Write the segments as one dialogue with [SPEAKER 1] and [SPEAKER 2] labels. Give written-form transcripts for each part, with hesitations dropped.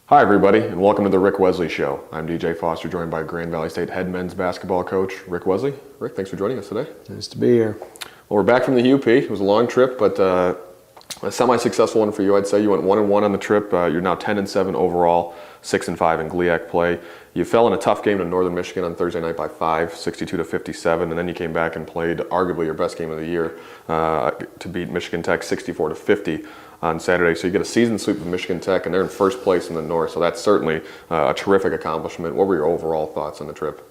[SPEAKER 1] Hi everybody, and welcome to the Ric Wesley Show. I'm DJ Foster, joined by Grand Valley State head men's basketball coach Ric Wesley. Ric, thanks for joining us today.
[SPEAKER 2] Nice to be here.
[SPEAKER 1] Well, we're back from the UP. It was a long trip, but a semi-successful one for you. I'd say you went 1-1 on the trip. You're now 10-7 overall, 6-5 in GLIAC play. You fell in a tough game to Northern Michigan on Thursday night by 5, 62-57, and then you came back and played arguably your best game of the year to beat Michigan Tech 64-50. On Saturday. So you get a season sweep of Michigan Tech, and they're in first place in the North. So that's certainly a terrific accomplishment. What were your overall thoughts on the trip?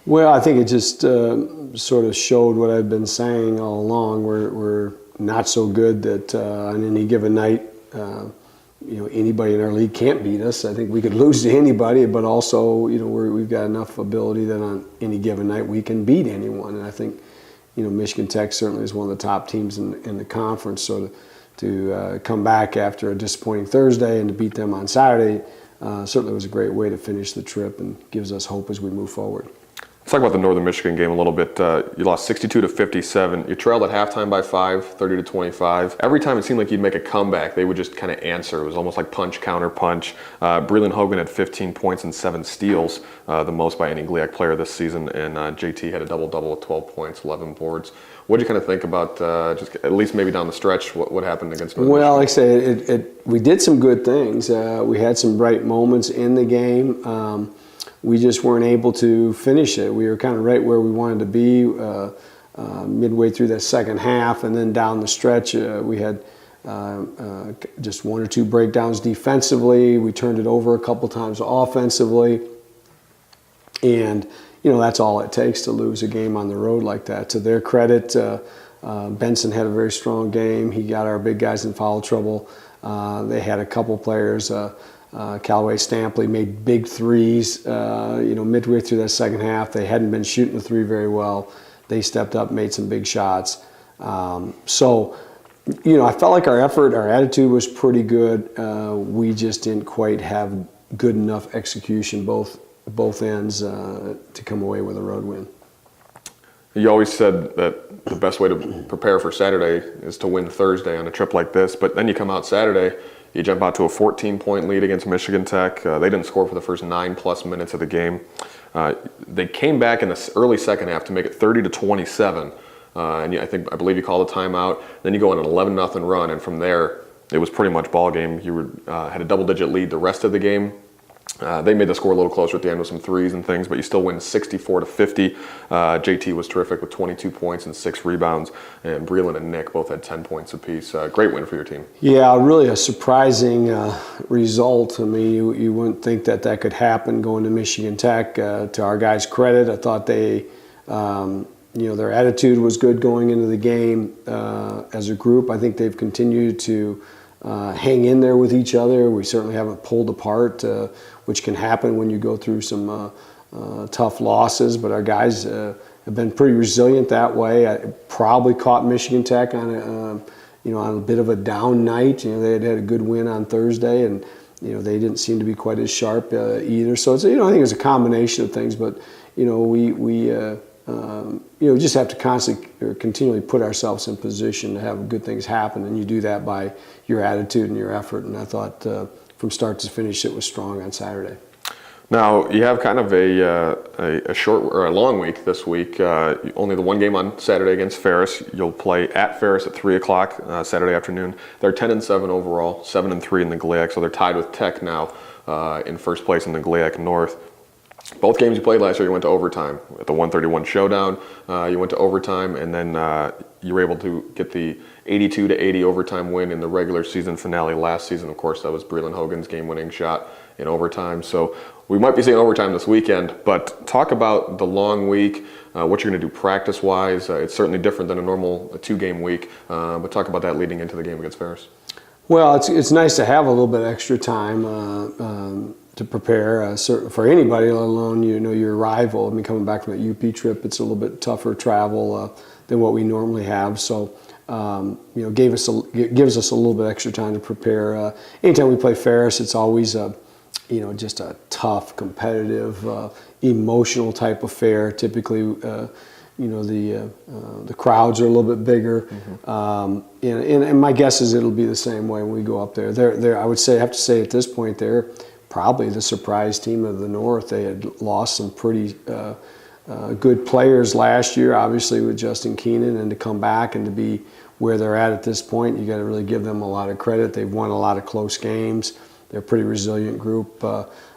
[SPEAKER 2] Well, I think it just sort of showed what I've been saying all along. We're not so good that on any given night, anybody in our league can't beat us. I think we could lose to anybody, but also, we've got enough ability that on any given night we can beat anyone. And I think, Michigan Tech certainly is one of the top teams in the conference. So to come back after a disappointing Thursday and to beat them on Saturday certainly was a great way to finish the trip and gives us hope as we move forward.
[SPEAKER 1] Let's talk about the Northern Michigan game a little bit. You lost 62-57. You trailed at halftime by 5, 30-25. Every time it seemed like you'd make a comeback, they would just kind of answer. It was almost like punch, counter punch. Breland Hogan had 15 points and 7 steals, the most by any GLIAC player this season, and JT had a double-double with 12 points, 11 boards. What did you kind of think about, just at least maybe down the stretch, what happened against Northern Michigan?
[SPEAKER 2] Well, like I say, we did some good things. We had some bright moments in the game. We just weren't able to finish it. We were kind of right where we wanted to be midway through that second half, and then down the stretch we had just one or two breakdowns defensively. We turned it over a couple times offensively, and that's all it takes to lose a game on the road like that. To their credit, Benson had a very strong game. He got our big guys in foul trouble. They had a couple players. Callaway Stampley made big threes, midway through that second half. They hadn't been shooting the three very well. They stepped up, made some big shots. I felt like our effort, our attitude was pretty good. We just didn't quite have good enough execution, both ends, to come away with a road win.
[SPEAKER 1] You always said that the best way to prepare for Saturday is to win Thursday on a trip like this, but then you come out Saturday, you jump out to a 14-point lead against Michigan Tech. They didn't score for the first 9+ minutes of the game. They came back in the early second half to make it 30-27, and I believe you called a timeout. Then you go on an 11-0 run, and from there it was pretty much ball game. You had a double-digit lead the rest of the game. They made the score a little closer at the end with some threes and things, but you still win 64-50. JT was terrific with 22 points and 6 rebounds, and Breland and Nick both had 10 points apiece. Great win for your team. Yeah,
[SPEAKER 2] really a surprising result. I mean, you wouldn't think that could happen going to Michigan Tech. To our guys' credit, I thought they, their attitude was good going into the game as a group. I think they've continued to hang in there with each other. We certainly haven't pulled apart, which can happen when you go through some tough losses, but our guys have been pretty resilient that way. I probably caught Michigan Tech on a bit of a down night. They had a good win on Thursday, and they didn't seem to be quite as sharp either. So it's, I think it's a combination of things, but we just have to continually put ourselves in position to have good things happen, and you do that by your attitude and your effort. And I thought from start to finish it was strong on Saturday.
[SPEAKER 1] Now you have kind of a short or a long week this week. Only the one game on Saturday against Ferris. You'll play at Ferris at 3 o'clock Saturday afternoon. They're 10-7 overall, 7-3 in the GLIAC, so they're tied with Tech now in first place in the GLIAC North. Both games you played last year, you went to overtime. At the 131 showdown, you went to overtime, and then you were able to get the 82-80 overtime win in the regular season finale last season. Of course, that was Breland Hogan's game-winning shot in overtime. So we might be seeing overtime this weekend, but talk about the long week, what you're going to do practice-wise. It's certainly different than a normal 2-game week, but talk about that leading into the game against Ferris.
[SPEAKER 2] Well, it's nice to have a little bit extra time to prepare for anybody, let alone your rival. I mean, coming back from that UP trip, it's a little bit tougher travel than what we normally have. So, gives us a little bit extra time to prepare. Anytime we play Ferris, it's always just a tough, competitive, emotional type affair. Typically, the crowds are a little bit bigger, and my guess is it'll be the same way when we go up there. I have to say at this point they're probably the surprise team of the North. They had lost some pretty good players last year, obviously with Justin Keenan, and to come back and to be where they're at this point, you got to really give them a lot of credit. They've won a lot of close games. They're a pretty resilient group,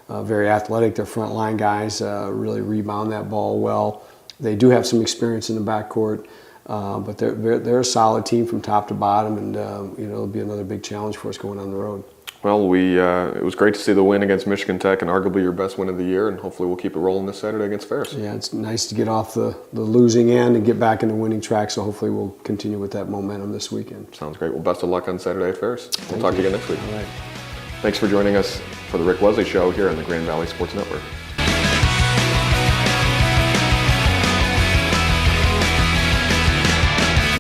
[SPEAKER 2] very athletic. Their front line guys really rebound that ball well. They do have some experience in the backcourt, but they're a solid team from top to bottom, and it'll be another big challenge for us going on the road.
[SPEAKER 1] Well, it was great to see the win against Michigan Tech, and arguably your best win of the year, and hopefully we'll keep it rolling this Saturday against Ferris.
[SPEAKER 2] Yeah, it's nice to get off the losing end and get back in the winning track, so hopefully we'll continue with that momentum this weekend.
[SPEAKER 1] Sounds great. Well, best of luck on Saturday at Ferris. We'll talk to you again next week.
[SPEAKER 2] All right.
[SPEAKER 1] Thanks for joining us for the Ric Wesley Show here on the Grand Valley Sports Network.